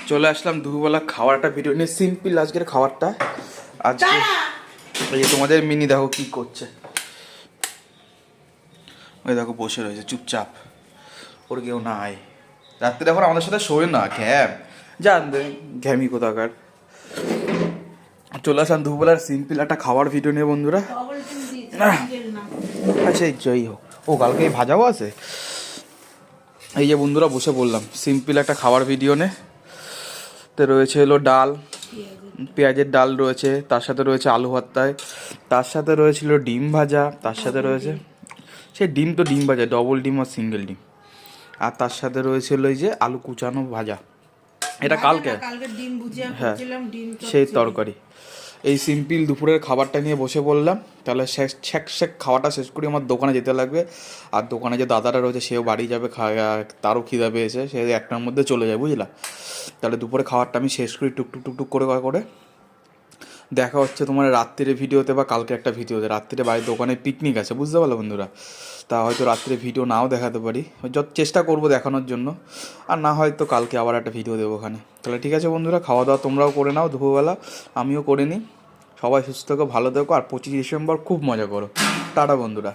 চলে আসলাম দুপুরবেলা খাওয়ার একটা ভিডিও নিয়ে। সিম্পল আজকের খাবারটা। আজকে এই যে তোমাদের মিনি দেখো কি করছে, ওই দেখো বসে রয়েছে চুপচাপ, ওর কেউ নাই। রাত্রে দেখো আমাদের সাথে শোয় না, জানবে ঘ্যামি কোথাকার। চলে আসলাম দুপুরবেলার সিম্পল একটা খাওয়ার ভিডিও নিয়ে বন্ধুরা। আচ্ছা যাই হোক, ও কালকে এই ভাজাও আছে। এই যে বন্ধুরা বসে বললাম সিম্পল একটা খাবার ভিডিও নে। তো রয়েছে হলো ডাল, পেঁয়াজের ডাল রয়েছে, তার সাথে রয়েছে আলু ভর্তায়, তার সাথে রয়েছিল ডিম ভাজা, তার সাথে রয়েছে সে ডিম তো ডিম ভাজা, ডবল ডিম আর সিঙ্গেল ডিম, আর তার সাথে রয়েছিল এই যে আলু কুচানো ভাজা। এটা কালকে হ্যাঁ সেই তরকারি। এই সিম্পল দুপুরের খাবারটা নিয়ে বসে পড়লাম। তাহলে শেখ খাওয়াটা শেষ করি, আমার দোকানে যেতে লাগবে। আর দোকানে যে দাদাটা রয়েছে সেও বাড়ি যাবে, তারও খিদা পেয়েছে, সে একটার মধ্যে চলে যায় বুঝলা। তাহলে দুপুরে খাবারটা আমি শেষ করি টুকটুক টুকটুক করে করে। দেখা হচ্ছে তোমার রাত্রিরে ভিডিওতে বা কালকে একটা ভিডিওতে। রাত্রিরে বাড়ির দোকানে পিকনিক আছে বুঝতে পারলো বন্ধুরা, তা হয়তো রাত্রে ভিডিও নাও দেখাতে পারি, যত চেষ্টা করবো দেখানোর জন্য। আর না হয়তো কালকে আবার একটা ভিডিও দেবো ওখানে। তাহলে ঠিক আছে বন্ধুরা, খাওয়া দাওয়া তোমরাও করে নাও দুপুরবেলা, আমিও করে নিই। সবাই সুস্থ থেকো, ভালো থেকো, আর 25 ডিসেম্বর খুব মজা করো। টাটা বন্ধুরা।